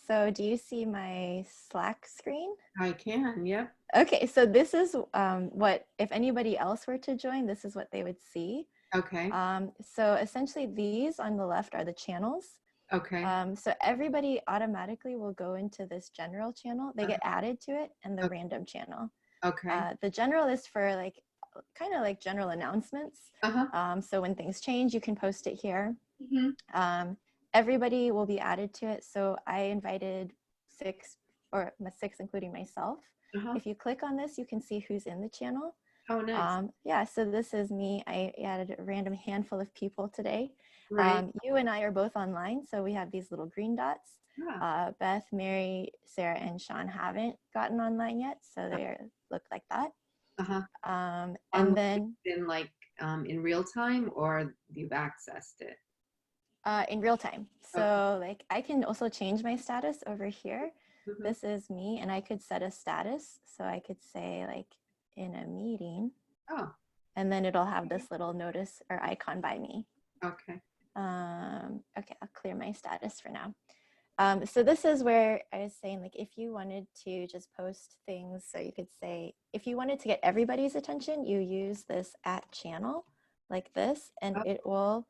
So do you see my Slack screen? I can, yep. Okay, so this is what, if anybody else were to join, this is what they would see. Okay, So essentially these on the left are the channels. okay, So everybody automatically will go into this general channel. They get added to it, and the okay, random channel. okay. The general is for like, kind of like general announcements. Uh-huh. So when things change, you can post it here. Mm-hmm. Everybody will be added to it. So I invited six including myself. Uh-huh. If you click on this, you can see who's in the channel. Oh, nice. Yeah, so this is me. I added a random handful of people today. Right. You and I are both online, so we have these little green dots. Yeah. Beth, Mary, Sarah, and Sean haven't gotten online yet, so they look like that. Uh-huh. And then In like in real time, or you've accessed it? in real time. Okay. So like I can also change my status over here. Mm-hmm. This is me, and I could set a status. So I could say like in a meeting, Oh, and then it'll have this little notice or icon by me. okay. Okay, I'll clear my status for now. So this is where I was saying, like, if you wanted to just post things, so you could say, if you wanted to get everybody's attention, you use this @channel like this, and Oh, it will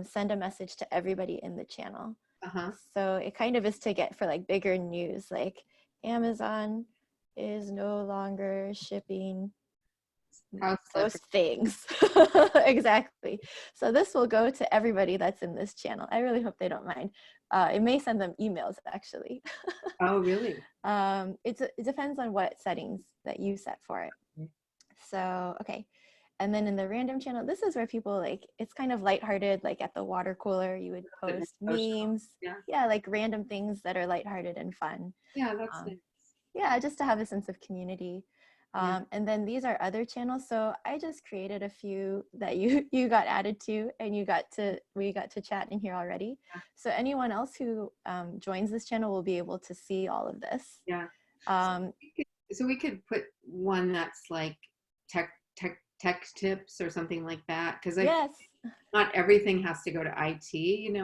send a message to everybody in the channel. uh-huh. So it kind of is to get for like bigger news, like Amazon is no longer shipping House slipper. most things. Exactly. So this will go to everybody that's in this channel. I really hope they don't mind. It may send them emails actually. Oh, really? It depends on what settings that you set for it. So, okay. And then in the random channel, this is where people like, it's kind of lighthearted, like at the water cooler, you would post Social. memes. Yeah. Yeah, like random things that are lighthearted and fun. Yeah, that's Um, nice. yeah, just to have a sense of community. Yeah. And then these are other channels. So I just created a few that you got added to, and we got to chat in here already. So anyone else who joins this channel will be able to see all of this. Yeah. Um, So we could put one that's like tech tips or something like that, because I yes. not everything has to go to IT.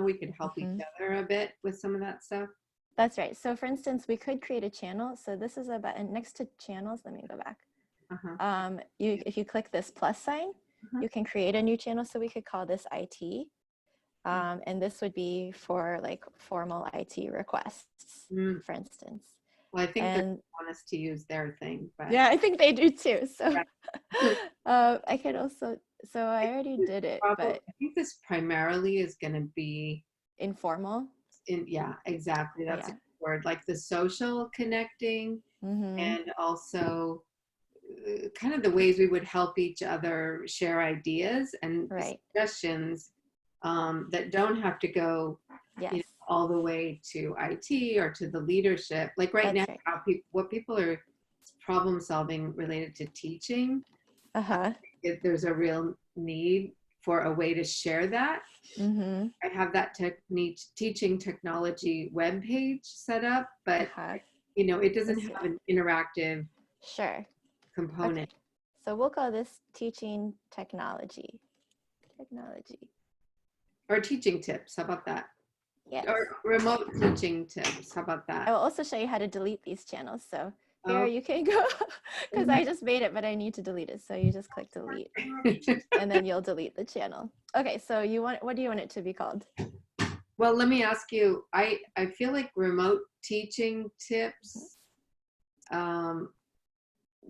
We could help each Mhm. other a bit with some of that stuff. That's right. So for instance, we could create a channel. So this is a button next to channels. Let me go back. Uh-huh. If you click this plus sign, Uh-huh. you can create a new channel. So we could call this IT. And this would be for like formal IT requests, Mm. for instance. Well, I think they And want us to use their thing, but yeah, I think they do too. So yeah. I could also, so I already did it, but I think this primarily is going to be informal. yeah, exactly. Oh That's a yeah. good word, like the social connecting, Mm-hmm. and also kind of the ways we would help each other share ideas and Right. suggestions that don't have to go Yes, all the way to IT or to the leadership. Like right now, that's right. what people are problem solving related to teaching, Uh-huh. there's a real need for a way to share that. Mm-hmm. I have that teaching technology webpage set up, but Uh-huh. it doesn't Let's see have that. an interactive Sure. Okay. component. So we'll call this teaching technology. Technology. Or teaching tips. How about that? Yes. Or remote teaching tips. How about I that? will also show you how to delete these channels. So here Oh. you can go, because I just made it, but I need to delete it. So you just click delete, and then you'll delete the channel. Okay, so what do you want it to be called? Well, let me ask you, I feel like remote teaching tips,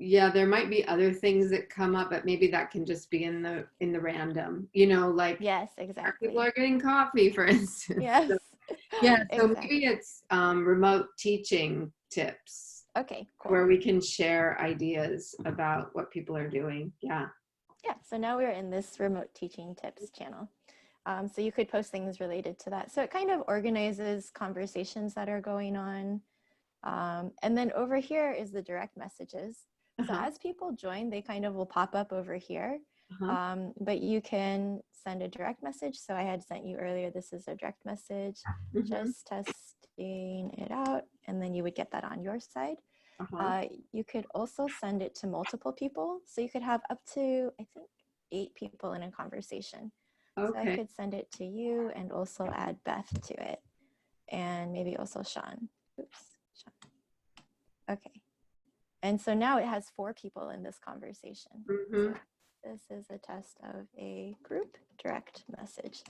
yeah, there might be other things that come up, but maybe that can just be in the random, like Yes, people exactly. are getting coffee, for instance. Yes, So, yeah, so maybe exactly. it's remote teaching tips Okay, cool. where we can share ideas about what people are doing. Yeah. Yeah, so now we're in this remote teaching tips channel. So you could post things related to that. So it kind of organizes conversations that are going on. And then over here is the direct messages. So Uh-huh. as people join, they kind of will pop up over here. Uh-huh. But you can send a direct message. So I had sent you earlier, this is a direct message, Mm-hmm. just testing it out. And then you would get that on your side. Uh-huh. You could also send it to multiple people. So you could have up to, I think, 8 people in a conversation. So I Okay. could send it to you and also add Beth to it, and maybe also Sean. oops. Okay. And so now it has 4 people in this conversation. Mm-hmm. So this is a test of a group direct message.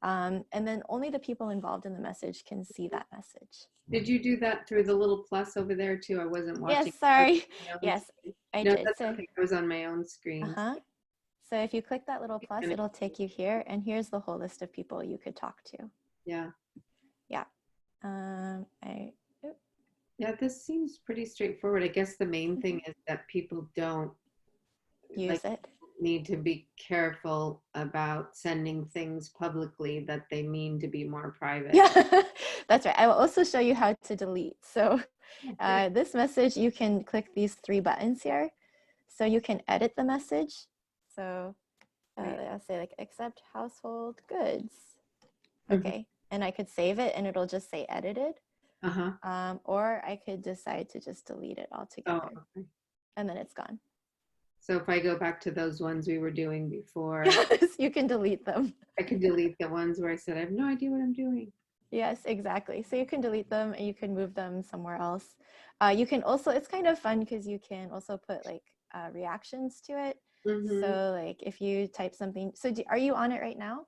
And then only the people involved in the message can see that message. Did you do that through the little plus over there too? I wasn't watching. Yes, sorry. Yes, I No, did. that's So, okay. I was on my own screen. so if you click that little plus, it'll take you here. And here's the whole list of people you could talk to. Yeah. Yeah. Yeah, this seems pretty straightforward. I guess the main thing is that people don't Use it. need to be careful about sending things publicly that they mean to be more private. Yeah, that's right. I will also show you how to delete. So this message, you can click these 3 buttons here. So you can edit the message. So I'll say like accept household goods. Okay. And I could save it and it'll just say edited. Or I could decide to just delete it altogether. Oh, okay. And then it's gone. So if I go back to those ones we were doing before, yes, you can delete them. I can delete the ones where I said I have no idea what I'm doing. Yes, exactly. So you can delete them and you can move them somewhere else. You can also, it's kind of fun because you can also put like reactions to it. So like if you type something, so are you on it right now?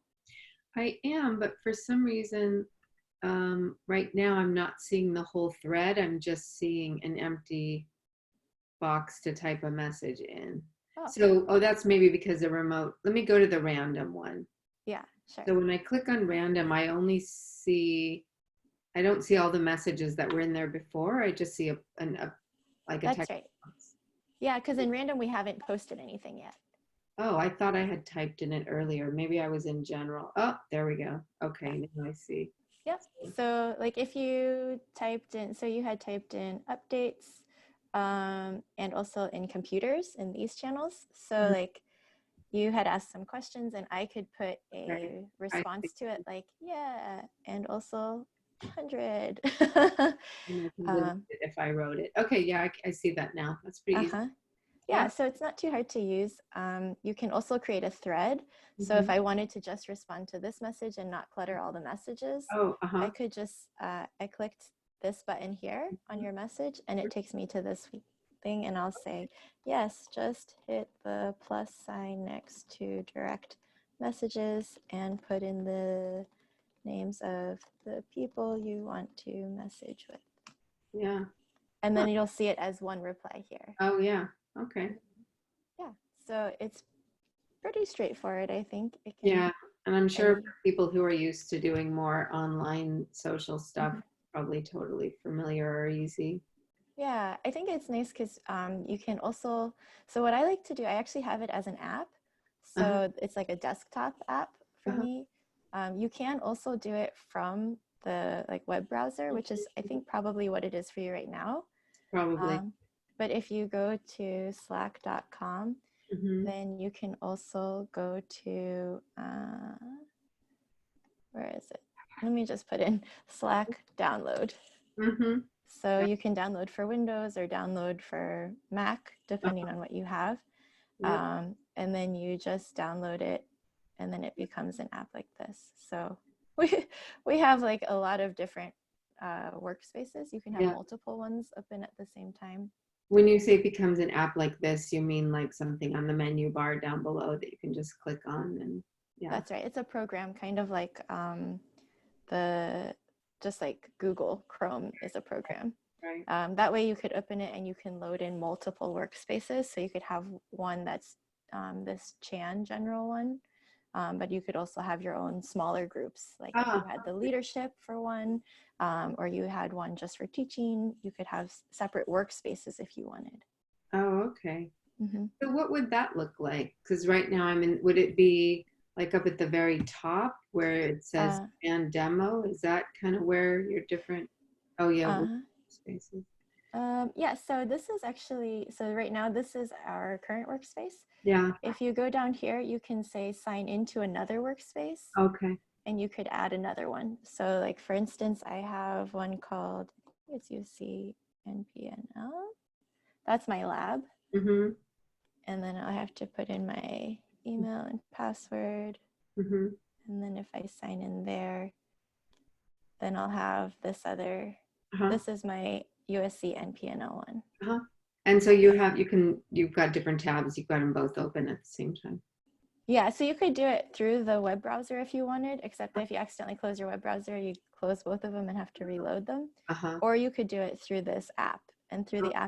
I am, but for some reason, right now I'm not seeing the whole thread. I'm just seeing an empty box to type a message in. So, that's maybe because the remote, let me go to the random one. Yeah, sure. So when I click on random, I don't see all the messages that were in there before. I just see a That's text right. box. Yeah, because in random, we haven't posted anything yet. Oh, I thought I had typed in it earlier. Maybe I was in general. Oh, there we go. Okay, now I see. Yep. So like if you typed in, so you had typed in updates and also in computers in these channels. So like you had asked some questions and I could put a response to it like, yeah, and also 100. If I wrote it. Okay, yeah, I see that now. That's pretty easy. Yeah, so it's not too hard to use. You can also create a thread. So if I wanted to just respond to this message and not clutter all the messages, I could just, I clicked this button here on your message and it takes me to this thing and I'll say, yes, just hit the plus sign next to direct messages and put in the names of the people you want to message with. Yeah. And then you'll see it as one reply here. Oh, yeah. Okay. Yeah, so it's pretty straightforward, I think. Yeah, and I'm sure people who are used to doing more online social stuff probably totally familiar or easy. Yeah, I think it's nice because you can also, so what I like to do, I actually have it as an app. So it's like a desktop app for me. You can also do it from the web browser, which is I think probably what it is for you right now. Probably. But if you go to slack.com, then you can also go to, where is it? Let me just put in Slack download. So you can download for Windows or download for Mac, depending on what you have. And then you just download it and then it becomes an app like this. So we have like a lot of different workspaces. You can have multiple ones open at the same time. When you say it becomes an app like this, you mean like something on the menu bar down below that you can just click on and That's right. It's a program kind of like just like Google Chrome is a program. Right. That way you could open it and you can load in multiple workspaces. So you could have one that's this Chan general one, but you could also have your own smaller groups. Like if you had the leadership for one, or you had one just for teaching, you could have separate workspaces if you wanted. Oh, okay. So what would that look like? Because right now would it be like up at the very top where it says and demo? Is that kind of where your different, workspaces? Yeah, so this is actually, so right now this is our current workspace. Yeah. If you go down here, you can say sign into another workspace. Okay. And you could add another one. So like, for instance, I have one called, it's USC NPNL. That's my lab. And then I have to put in my email and password. And then if I sign in there, then I'll have this other This is my USC NPNL one. And so you've got different tabs. You've got them both open at the same time. Yeah, so you could do it through the web browser if you wanted, except that if you accidentally close your web browser, you close both of them and have to reload them. Or you could do it through this app. And through the app,